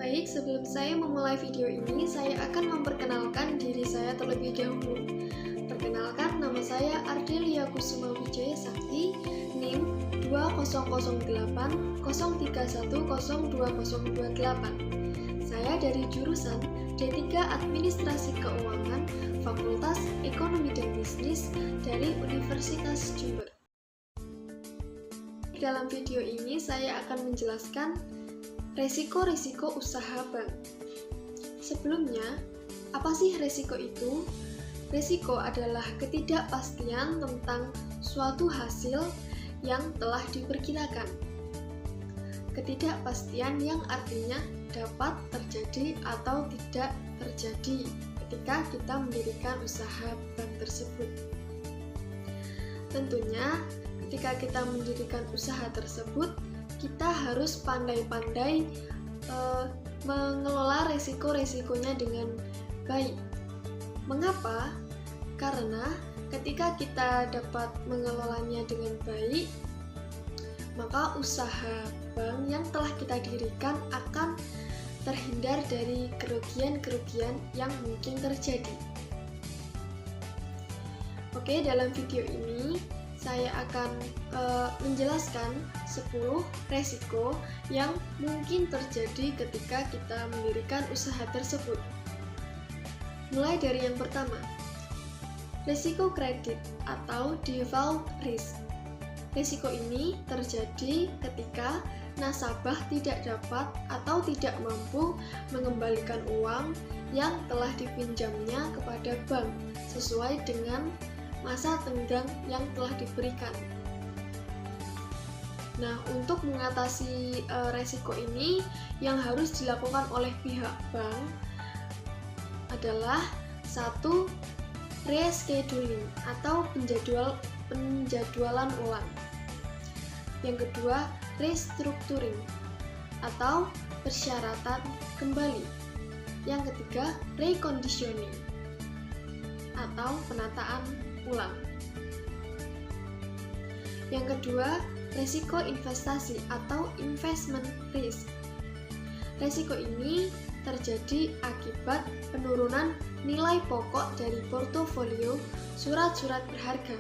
Baik, sebelum saya memulai video ini, saya akan memperkenalkan diri saya terlebih dahulu. Perkenalkan, nama saya Ardelia Kusuma Wijaya Sakti, NIM 200803102028. Saya dari jurusan D3 Administrasi Keuangan, Fakultas Ekonomi dan Bisnis dari Universitas Jember. Dalam video ini saya akan menjelaskan resiko-resiko usaha bank. Sebelumnya, apa sih resiko itu? Resiko adalah ketidakpastian tentang suatu hasil yang telah diperkirakan. Ketidakpastian yang artinya dapat terjadi atau tidak terjadi ketika kita mendirikan usaha bank tersebut. Tentunya, ketika kita mendirikan usaha tersebut, kita harus pandai-pandai mengelola resiko-resikonya dengan baik. Mengapa? Karena ketika kita dapat mengelolanya dengan baik, maka usaha bank yang telah kita dirikan akan terhindar dari kerugian-kerugian yang mungkin terjadi. Oke, dalam video ini saya akan menjelaskan 10 resiko yang mungkin terjadi ketika kita mendirikan usaha tersebut. Mulai dari yang pertama, resiko kredit atau default risk. Resiko ini terjadi ketika nasabah tidak dapat atau tidak mampu mengembalikan uang yang telah dipinjamnya kepada bank sesuai dengan masa tenggang yang telah diberikan. Nah, untuk mengatasi resiko ini, yang harus dilakukan oleh pihak bank adalah 1. Rescheduling atau penjadwalan ulang. Yang kedua, restructuring atau persyaratan kembali. Yang ketiga, reconditioning atau penataan ulang. Yang kedua, resiko investasi atau investment risk. Resiko ini terjadi akibat penurunan nilai pokok dari portofolio surat-surat berharga.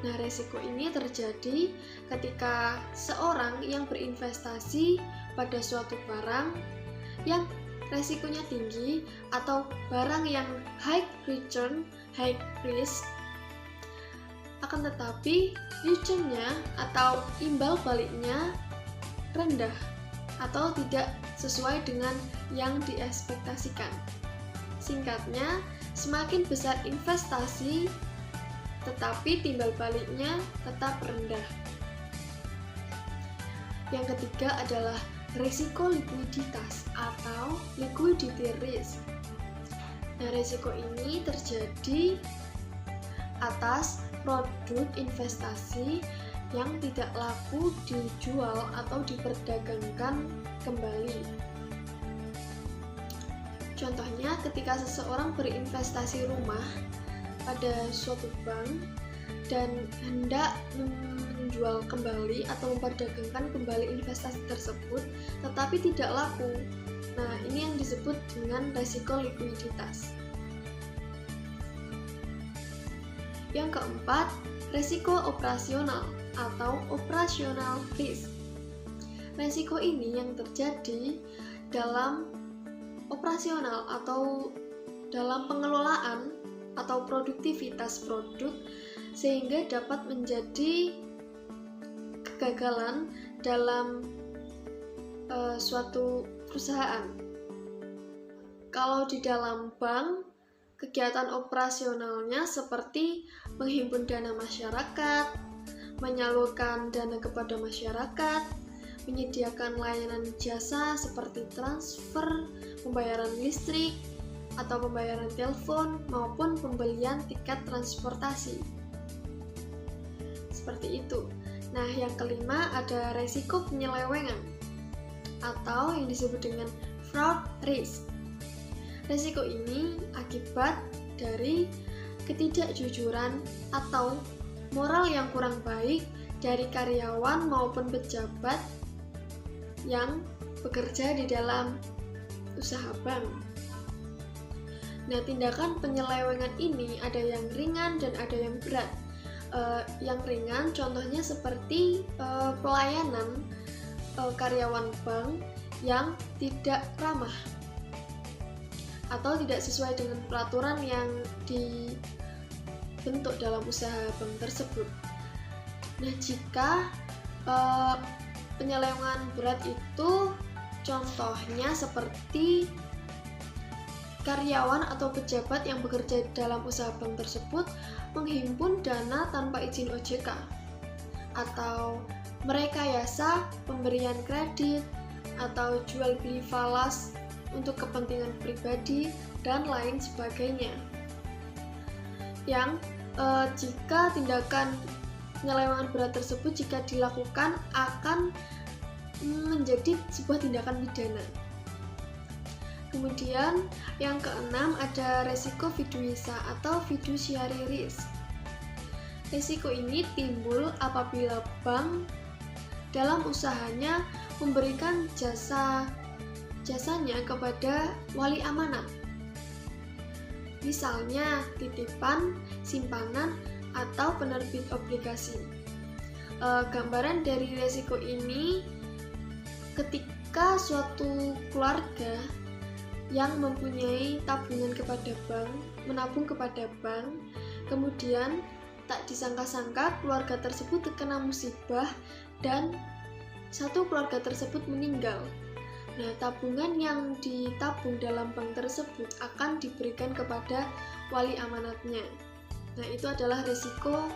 Nah, resiko ini terjadi ketika seorang yang berinvestasi pada suatu barang yang resikonya tinggi atau barang yang high return, high risk, akan tetapi return-nya atau imbal baliknya rendah atau tidak sesuai dengan yang diekspektasikan. Singkatnya, semakin besar investasi tetapi timbal baliknya tetap rendah. Yang ketiga adalah risiko likuiditas atau liquidity risk. Nah, risiko ini terjadi atas produk investasi yang tidak laku dijual atau diperdagangkan kembali. Contohnya, ketika seseorang berinvestasi rumah pada suatu bank dan hendak menjual kembali atau memperdagangkan kembali investasi tersebut, tetapi tidak laku. Nah, ini yang disebut dengan resiko likuiditas. Yang keempat, resiko operasional atau operational risk. Resiko ini yang terjadi dalam operasional atau dalam pengelolaan atau produktivitas produk sehingga dapat menjadi kegagalan dalam suatu perusahaan. Kalau di dalam bank, kegiatan operasionalnya seperti menghimpun dana masyarakat, menyalurkan dana kepada masyarakat, menyediakan layanan jasa seperti transfer, pembayaran listrik, atau pembayaran telepon, maupun pembelian tiket transportasi. Seperti itu. Nah, yang kelima ada resiko penyelewengan atau yang disebut dengan fraud risk. Resiko ini akibat dari ketidakjujuran atau moral yang kurang baik dari karyawan maupun pejabat yang bekerja di dalam usaha bank. Nah, tindakan penyelewengan ini ada yang ringan dan ada yang berat. Yang ringan contohnya seperti pelayanan karyawan bank yang tidak ramah atau tidak sesuai dengan peraturan yang dibentuk dalam usaha bank tersebut. Nah, jika penyelewengan berat itu contohnya seperti karyawan atau pejabat yang bekerja dalam usaha bank tersebut menghimpun dana tanpa izin OJK, atau merekayasa pemberian kredit, atau jual beli falas untuk kepentingan pribadi, dan lain sebagainya. Yang jika tindakan penyelewengan berat tersebut jika dilakukan akan menjadi sebuah tindakan pidana. Kemudian yang keenam ada resiko fiducia atau fiduciary risk. Resiko ini timbul apabila bank dalam usahanya memberikan jasanya kepada wali amanat. Misalnya titipan, simpanan, atau penerbit obligasi. Gambaran dari resiko ini ketika suatu keluarga yang mempunyai tabungan kepada bank, menabung kepada bank, kemudian tak disangka-sangka keluarga tersebut terkena musibah dan satu keluarga tersebut meninggal. Nah, tabungan yang ditabung dalam bank tersebut akan diberikan kepada wali amanatnya. Nah, itu adalah resiko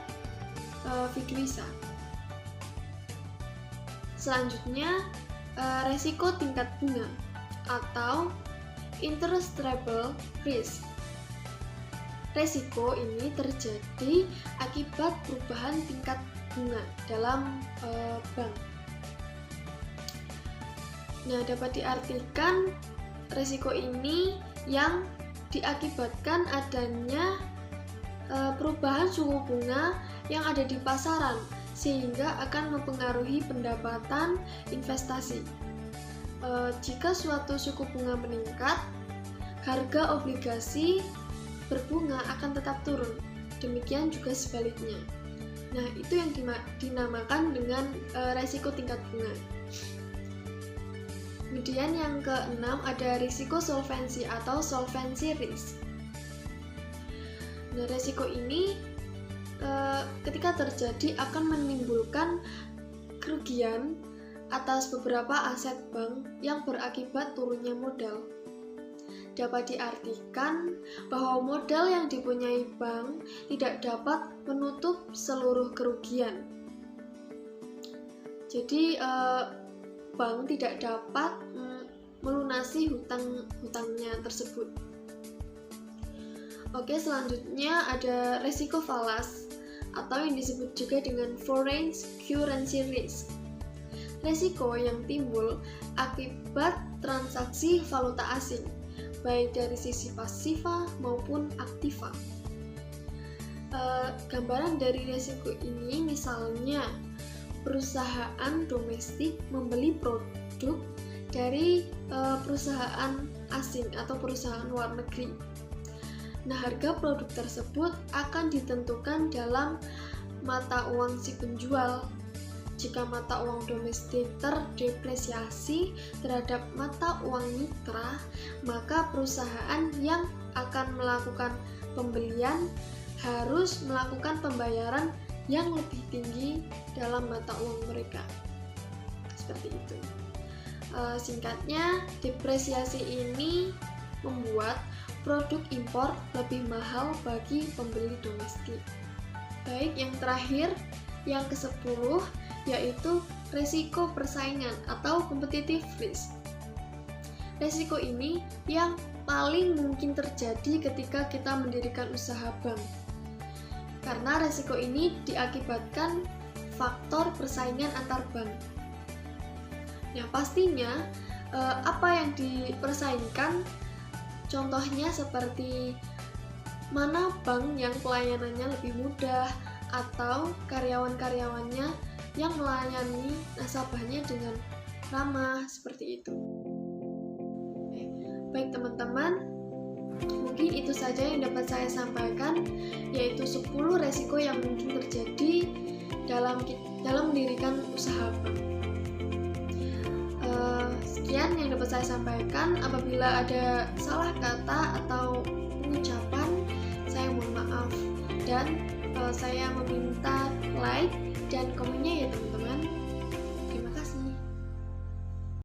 fiducia. Selanjutnya, resiko tingkat bunga atau interest-rate risk. Resiko ini terjadi akibat perubahan tingkat bunga dalam bank. Nah, dapat diartikan resiko ini yang diakibatkan adanya perubahan suku bunga yang ada di pasaran sehingga akan mempengaruhi pendapatan investasi. Jika suatu suku bunga meningkat, harga obligasi berbunga akan tetap turun. Demikian juga sebaliknya. Nah, itu yang dinamakan dengan resiko tingkat bunga. Kemudian yang keenam ada risiko solvensi atau solvency risk. Nah, resiko ini ketika terjadi akan menimbulkan kerugian atas beberapa aset bank yang berakibat turunnya modal. Dapat diartikan bahwa modal yang dipunyai bank tidak dapat menutup seluruh kerugian. Jadi bank tidak dapat melunasi hutangnya tersebut. Oke, selanjutnya ada resiko falas atau yang disebut juga dengan foreign currency risk. Resiko yang timbul akibat transaksi valuta asing, baik dari sisi pasifa maupun aktiva. Gambaran dari resiko ini misalnya perusahaan domestik membeli produk dari perusahaan asing atau perusahaan luar negeri. Nah, harga produk tersebut akan ditentukan dalam mata uang si penjual. Jika mata uang domestik terdepresiasi terhadap mata uang mitra, maka perusahaan yang akan melakukan pembelian harus melakukan pembayaran yang lebih tinggi dalam mata uang mereka. Seperti itu. Singkatnya, depresiasi ini membuat produk impor lebih mahal bagi pembeli domestik. Baik, yang terakhir, yang ke-10 yaitu resiko persaingan atau competitive risk. Resiko ini yang paling mungkin terjadi ketika kita mendirikan usaha bank. Karena resiko ini diakibatkan faktor persaingan antar bank. Nah, pastinya apa yang dipersaingkan contohnya seperti mana bank yang pelayanannya lebih mudah atau karyawan-karyawannya yang melayani nasabahnya dengan ramah, seperti itu. Baik teman-teman, mungkin itu saja yang dapat saya sampaikan, yaitu 10 resiko yang mungkin terjadi dalam mendirikan usaha bank. Sekian yang dapat saya sampaikan. Apabila ada salah kata atau pengucapan, saya mohon maaf, dan saya meminta like dan komennya ya teman-teman.